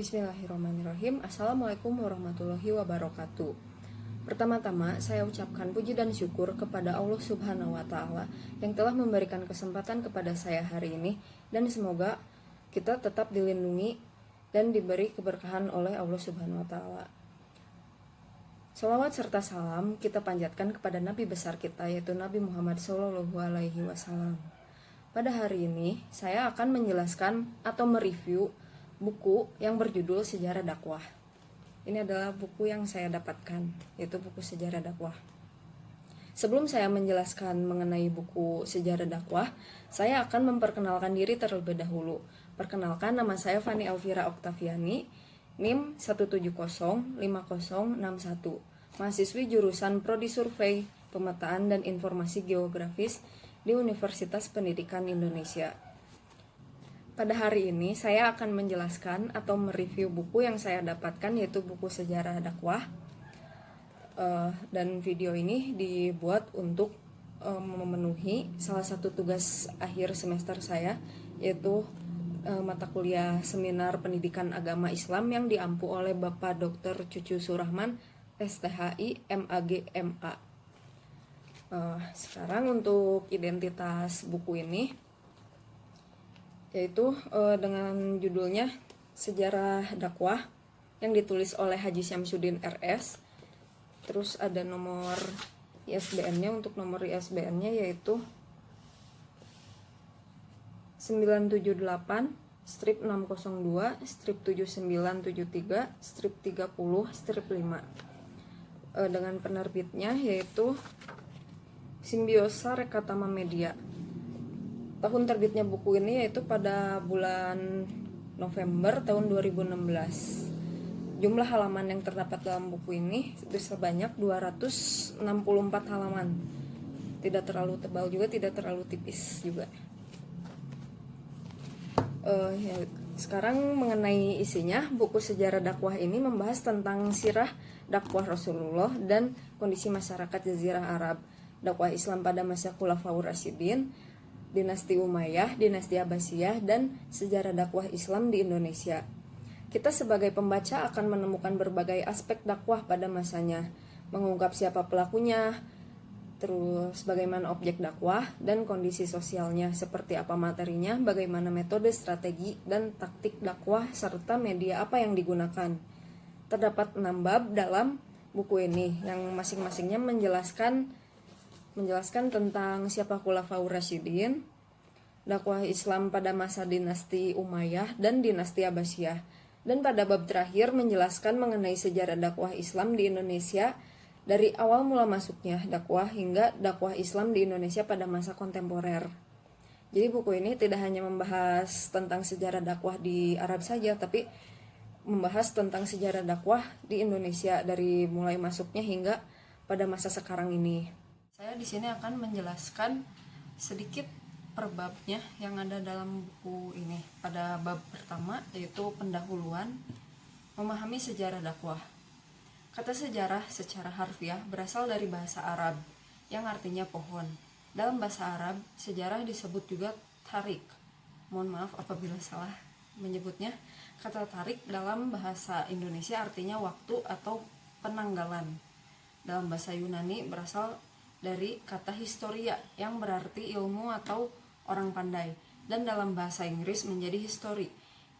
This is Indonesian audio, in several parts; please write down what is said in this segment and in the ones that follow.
Bismillahirrahmanirrahim. Assalamualaikum warahmatullahi wabarakatuh. Pertama-tama, saya ucapkan puji dan syukur kepada Allah Subhanahu wa Ta'ala yang telah memberikan kesempatan kepada saya hari ini, dan semoga kita tetap dilindungi dan diberi keberkahan oleh Allah Subhanahu wa Ta'ala. Salawat serta salam kita panjatkan kepada Nabi besar kita, yaitu Nabi Muhammad SAW. Pada hari ini, saya akan menjelaskan atau mereview buku yang berjudul Sejarah Dakwah. Ini adalah buku yang saya dapatkan, yaitu buku Sejarah Dakwah. Sebelum saya menjelaskan mengenai buku Sejarah Dakwah, saya akan memperkenalkan diri terlebih dahulu. Perkenalkan, nama saya Fani Elvira Oktaviani, NIM 1705061, mahasiswi jurusan Prodi Survei, Pemetaan dan Informasi Geografis di Universitas Pendidikan Indonesia. Pada hari ini saya akan menjelaskan atau mereview buku yang saya dapatkan, yaitu buku Sejarah Dakwah. Dan video ini dibuat untuk memenuhi salah satu tugas akhir semester saya, yaitu mata kuliah Seminar Pendidikan Agama Islam yang diampu oleh Bapak Dr. Cucu Surahman, STHI, MAG, MA. Sekarang untuk identitas buku ini, yaitu dengan judulnya Sejarah Dakwah yang ditulis oleh Haji Syamsuddin RS. Terus ada nomor ISBN-nya. Untuk nomor ISBN-nya yaitu 978-602-7973-30-5. Dengan penerbitnya yaitu Simbiosa Rekatama Media. Tahun terbitnya buku ini yaitu pada bulan November tahun 2016. Jumlah halaman yang terdapat dalam buku ini sebanyak 264 halaman. Tidak terlalu tebal juga, tidak terlalu tipis juga. Sekarang mengenai isinya, buku Sejarah Dakwah ini membahas tentang sirah dakwah Rasulullah dan kondisi masyarakat Jazirah Arab, dakwah Islam pada masa Khulafaur Rasyidin, Dinasti Umayyah, Dinasti Abbasiyah, dan sejarah dakwah Islam di Indonesia. Kita sebagai pembaca akan menemukan berbagai aspek dakwah pada masanya, mengungkap siapa pelakunya, terus bagaimana objek dakwah dan kondisi sosialnya, seperti apa materinya, bagaimana metode, strategi, dan taktik dakwah, serta media apa yang digunakan. Terdapat 6 bab dalam buku ini yang masing-masingnya menjelaskan tentang siapa Khulafaur Rasyidin, dakwah Islam pada masa Dinasti Umayyah dan Dinasti Abbasiyah, dan pada bab terakhir menjelaskan mengenai sejarah dakwah Islam di Indonesia dari awal mula masuknya dakwah hingga dakwah Islam di Indonesia pada masa kontemporer. Jadi buku ini tidak hanya membahas tentang sejarah dakwah di Arab saja, tapi membahas tentang sejarah dakwah di Indonesia dari mulai masuknya hingga pada masa sekarang ini. Saya di sini akan menjelaskan sedikit per babnya yang ada dalam buku ini. Pada bab pertama yaitu pendahuluan, memahami sejarah dakwah. Kata sejarah secara harfiah berasal dari bahasa Arab yang artinya pohon. Dalam bahasa Arab, sejarah disebut juga tarik. Mohon maaf apabila salah menyebutnya. Kata tarik dalam bahasa Indonesia artinya waktu atau penanggalan. Dalam bahasa Yunani berasal dari kata historia yang berarti ilmu atau orang pandai, dan dalam bahasa Inggris menjadi history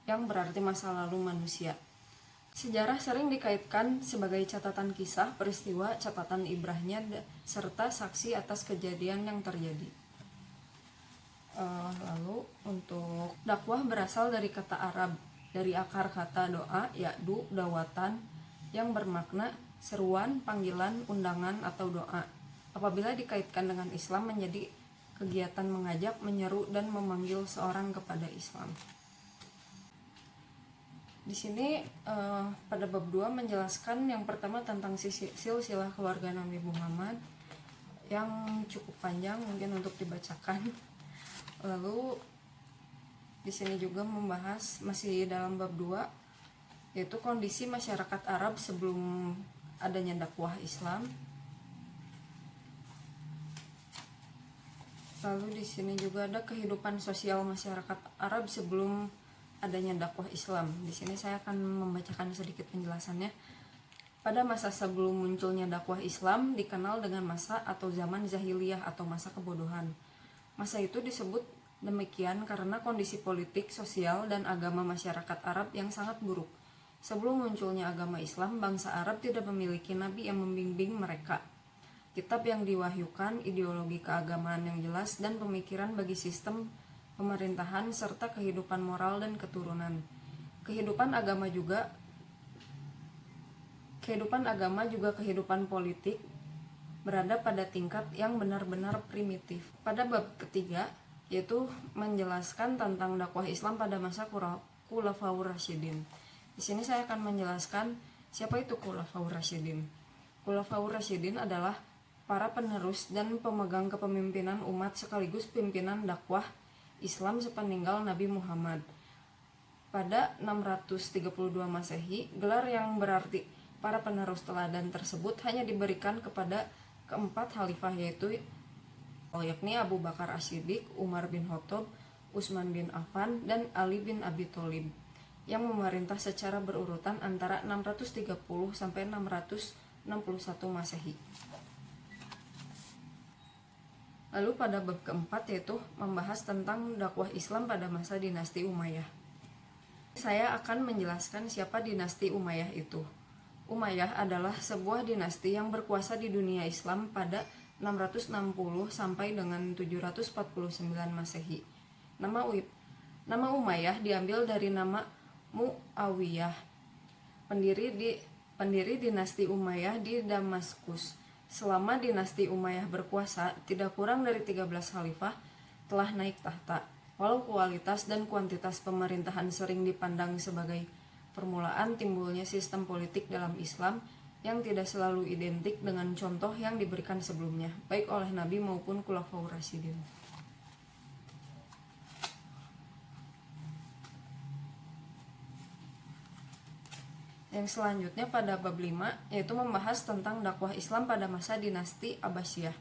yang berarti masa lalu manusia. Sejarah sering dikaitkan sebagai catatan kisah, peristiwa, catatan ibrahnya, serta saksi atas kejadian yang terjadi. Lalu untuk dakwah berasal dari kata Arab, dari akar kata doa, ya'du, dawatan, yang bermakna seruan, panggilan, undangan, atau doa. Apabila dikaitkan dengan Islam menjadi kegiatan mengajak, menyeru, dan memanggil seorang kepada Islam. Di sini pada bab 2 menjelaskan yang pertama tentang silsilah keluarga Nabi Muhammad yang cukup panjang mungkin untuk dibacakan. Lalu di sini juga membahas masih dalam bab 2 yaitu kondisi masyarakat Arab sebelum adanya dakwah Islam. Lalu di sini juga ada kehidupan sosial masyarakat Arab sebelum adanya dakwah Islam. Di sini saya akan membacakan sedikit penjelasannya. Pada masa sebelum munculnya dakwah Islam dikenal dengan masa atau zaman jahiliyah atau masa kebodohan. Masa itu disebut demikian karena kondisi politik, sosial, dan agama masyarakat Arab yang sangat buruk. Sebelum munculnya agama Islam, bangsa Arab tidak memiliki nabi yang membimbing mereka, kitab yang diwahyukan, ideologi keagamaan yang jelas, dan pemikiran bagi sistem pemerintahan serta kehidupan moral dan keturunan. Kehidupan agama juga kehidupan politik berada pada tingkat yang benar-benar primitif. Pada bab ketiga, yaitu menjelaskan tentang dakwah Islam pada masa Khulafaur Rasyidin. Di sini saya akan menjelaskan siapa itu Khulafaur Rasyidin. Khulafaur Rasyidin adalah para penerus dan pemegang kepemimpinan umat sekaligus pimpinan dakwah Islam sepeninggal Nabi Muhammad. Pada 632 Masehi, gelar yang berarti para penerus teladan tersebut hanya diberikan kepada keempat khalifah, yaitu yakni Abu Bakar As-Siddiq, Umar bin Khattab, Utsman bin Affan, dan Ali bin Abi Thalib, yang memerintah secara berurutan antara 630 sampai 661 Masehi. Lalu pada bab keempat, yaitu membahas tentang dakwah Islam pada masa dinasti Umayyah. Saya akan menjelaskan siapa dinasti Umayyah itu. Umayyah adalah sebuah dinasti yang berkuasa di dunia Islam pada 660 sampai dengan 749 Masehi. Nama Umayyah diambil dari nama Muawiyah, pendiri dinasti Umayyah di Damaskus. Selama dinasti Umayyah berkuasa, tidak kurang dari 13 khalifah telah naik tahta. Walau kualitas dan kuantitas pemerintahan sering dipandang sebagai permulaan timbulnya sistem politik dalam Islam yang tidak selalu identik dengan contoh yang diberikan sebelumnya, baik oleh Nabi maupun Khulafaur Rasyidin. Yang selanjutnya pada bab 5, yaitu membahas tentang dakwah Islam pada masa dinasti Abbasiyah.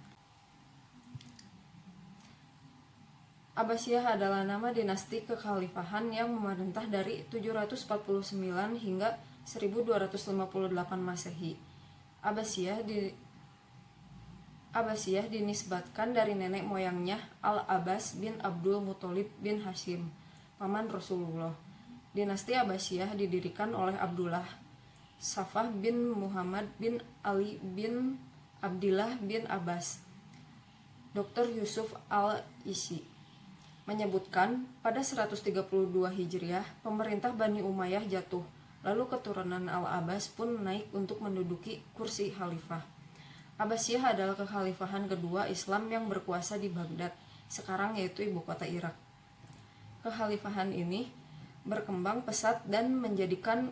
Abbasiyah adalah nama dinasti kekhalifahan yang memerintah dari 749 hingga 1258 Masehi. Abbasiyah dinisbatkan dari nenek moyangnya Al-Abbas bin Abdul Muthalib bin Hashim, paman Rasulullah. Dinasti Abbasiyah didirikan oleh Abdullah Safah bin Muhammad bin Ali bin Abdillah bin Abbas. Dr. Yusuf Al-Isi menyebutkan pada 132 Hijriah pemerintah Bani Umayyah jatuh, lalu keturunan Al-Abbas pun naik untuk menduduki kursi khalifah. Abbasiyah adalah kekhalifahan kedua Islam yang berkuasa di Baghdad, sekarang yaitu ibu kota Irak. Kekhalifahan ini berkembang pesat dan menjadikan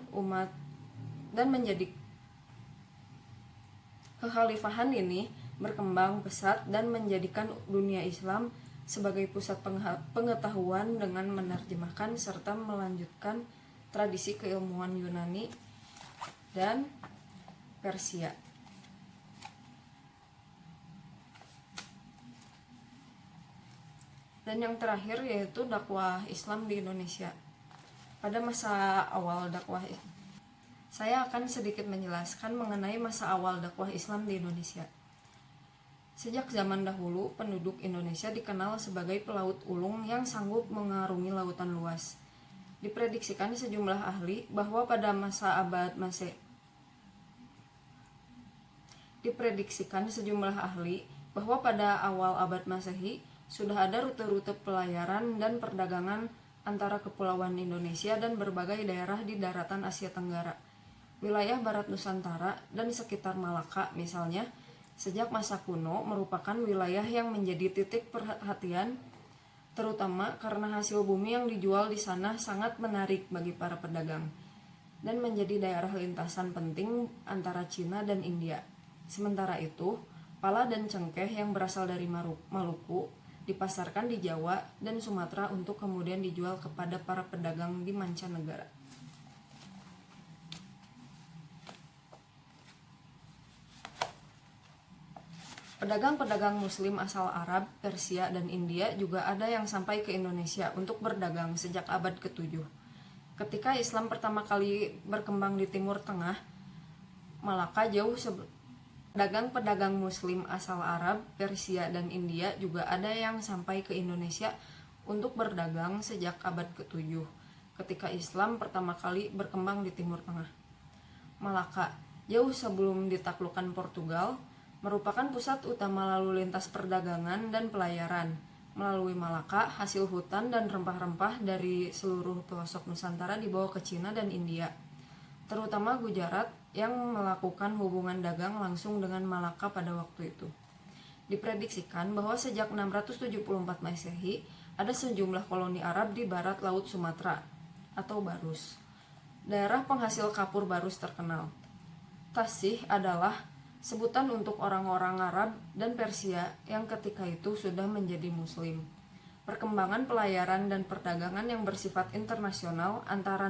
dunia Islam sebagai pusat pengetahuan dengan menerjemahkan serta melanjutkan tradisi keilmuan Yunani dan Persia. Dan yang terakhir yaitu dakwah Islam di Indonesia. Pada masa awal dakwah, saya akan sedikit menjelaskan mengenai masa awal dakwah Islam di Indonesia. Sejak zaman dahulu, penduduk Indonesia dikenal sebagai pelaut ulung yang sanggup mengarungi lautan luas. Diprediksikan sejumlah ahli bahwa pada awal abad Masehi sudah ada rute-rute pelayaran dan perdagangan antara kepulauan Indonesia dan berbagai daerah di daratan Asia Tenggara. Wilayah Barat Nusantara dan sekitar Malaka misalnya, sejak masa kuno merupakan wilayah yang menjadi titik perhatian, terutama karena hasil bumi yang dijual di sana sangat menarik bagi para pedagang dan menjadi daerah lintasan penting antara Cina dan India. Sementara itu, pala dan cengkeh yang berasal dari Maluku dipasarkan di Jawa dan Sumatera untuk kemudian dijual kepada para pedagang di mancanegara. Pedagang-pedagang Muslim asal Arab, Persia, dan India juga ada yang sampai ke Indonesia untuk berdagang sejak abad ke-7. Ketika Islam pertama kali berkembang di Timur Tengah, Malaka pedagang-pedagang Muslim asal Arab, Persia, dan India juga ada yang sampai ke Indonesia untuk berdagang sejak abad ke-7, ketika Islam pertama kali berkembang di Timur Tengah. Malaka, jauh sebelum ditaklukkan Portugal, merupakan pusat utama lalu lintas perdagangan dan pelayaran. Melalui Malaka, hasil hutan dan rempah-rempah dari seluruh pelosok Nusantara dibawa ke Cina dan India, terutama Gujarat yang melakukan hubungan dagang langsung dengan Malaka pada waktu itu. Diprediksikan bahwa sejak 674 Masehi ada sejumlah koloni Arab di barat Laut Sumatera atau Barus, daerah penghasil kapur barus terkenal. Tasih adalah sebutan untuk orang-orang Arab dan Persia yang ketika itu sudah menjadi Muslim. Perkembangan pelayaran dan perdagangan yang bersifat internasional antara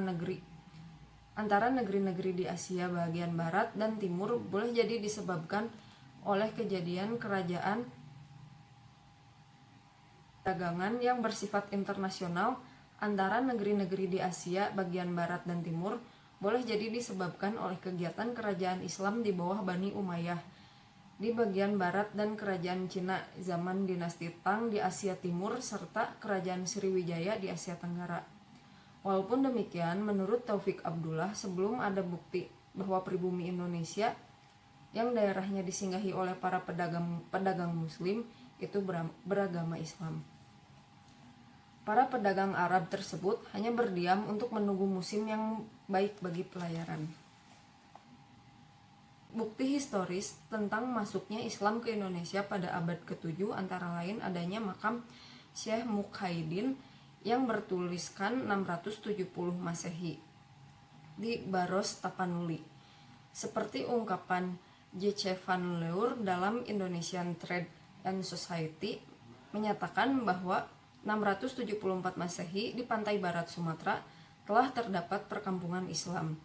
negeri-negeri di Asia bagian barat dan timur boleh jadi disebabkan oleh kejadian kerajaan perdagangan yang bersifat internasional antara negeri-negeri di Asia bagian barat dan timur boleh jadi disebabkan oleh kegiatan kerajaan Islam di bawah Bani Umayyah di bagian barat dan kerajaan Cina zaman dinasti Tang di Asia Timur serta kerajaan Sriwijaya di Asia Tenggara. Walaupun demikian, menurut Taufik Abdullah, sebelum ada bukti bahwa pribumi Indonesia yang daerahnya disinggahi oleh para pedagang Muslim itu beragama Islam. Para pedagang Arab tersebut hanya berdiam untuk menunggu musim yang baik bagi pelayaran. Bukti historis tentang masuknya Islam ke Indonesia pada abad ke-7 antara lain adanya makam Syekh Mukhaidin yang bertuliskan 670 Masehi di Baros Tapanuli. Seperti ungkapan J.C. van Leur dalam Indonesian Trade and Society menyatakan bahwa 674 Masehi di pantai barat Sumatera telah terdapat perkampungan Islam.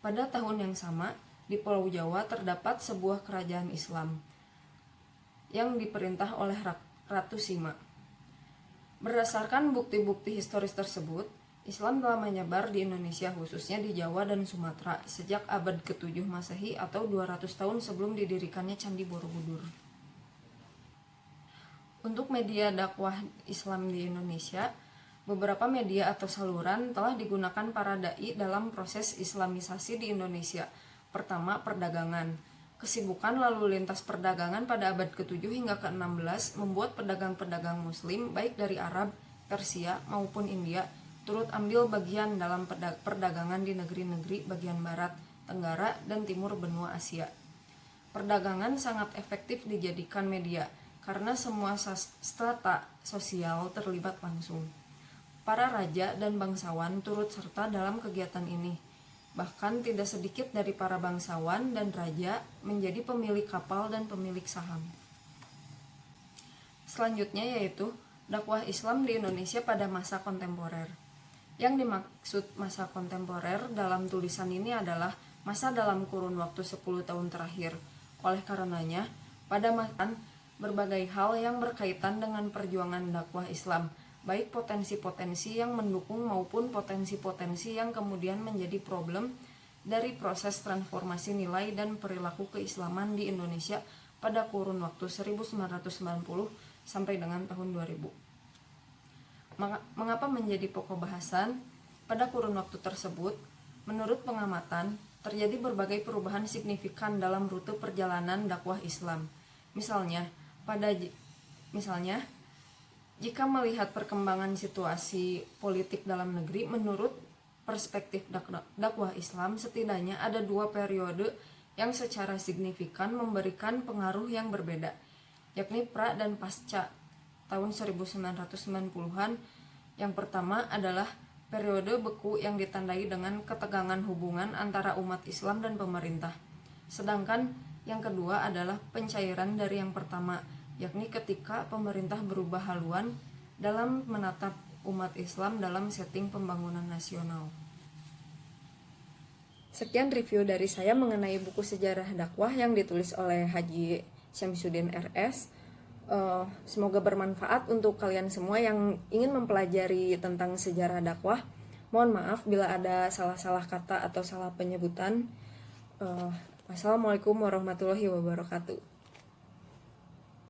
Pada tahun yang sama, di Pulau Jawa terdapat sebuah kerajaan Islam yang diperintah oleh Ratu Sima. Berdasarkan bukti-bukti historis tersebut, Islam telah menyebar di Indonesia khususnya di Jawa dan Sumatera sejak abad ke-7 Masehi atau 200 tahun sebelum didirikannya Candi Borobudur. Untuk media dakwah Islam di Indonesia, beberapa media atau saluran telah digunakan para dai dalam proses Islamisasi di Indonesia. Pertama, perdagangan. Kesibukan lalu lintas perdagangan pada abad ke-7 hingga ke-16 membuat pedagang-pedagang Muslim baik dari Arab, Persia maupun India turut ambil bagian dalam perdagangan di negeri-negeri bagian barat, tenggara, dan timur benua Asia. Perdagangan sangat efektif dijadikan media karena semua strata sosial terlibat langsung. Para raja dan bangsawan turut serta dalam kegiatan ini. Bahkan tidak sedikit dari para bangsawan dan raja menjadi pemilik kapal dan pemilik saham. Selanjutnya yaitu dakwah Islam di Indonesia pada masa kontemporer. Yang dimaksud masa kontemporer dalam tulisan ini adalah masa dalam kurun waktu 10 tahun terakhir. Oleh karenanya, pada masa berbagai hal yang berkaitan dengan perjuangan dakwah Islam, baik potensi-potensi yang mendukung maupun potensi-potensi yang kemudian menjadi problem dari proses transformasi nilai dan perilaku keislaman di Indonesia pada kurun waktu 1990 sampai dengan tahun 2000. Mengapa menjadi pokok bahasan? Pada kurun waktu tersebut, menurut pengamatan, terjadi berbagai perubahan signifikan dalam rute perjalanan dakwah Islam. Misalnya, jika melihat perkembangan situasi politik dalam negeri, menurut perspektif dakwah Islam, setidaknya ada 2 periode yang secara signifikan memberikan pengaruh yang berbeda, yakni pra dan pasca tahun 1990-an. Yang pertama adalah periode beku yang ditandai dengan ketegangan hubungan antara umat Islam dan pemerintah. Sedangkan yang kedua adalah pencairan dari yang pertama, yakni ketika pemerintah berubah haluan dalam menatap umat Islam dalam setting pembangunan nasional. Sekian review dari saya mengenai buku sejarah dakwah yang ditulis oleh Haji Syamsuddin RS. Semoga bermanfaat untuk kalian semua yang ingin mempelajari tentang sejarah dakwah. Mohon maaf bila ada salah-salah kata atau salah penyebutan. Wassalamualaikum warahmatullahi wabarakatuh.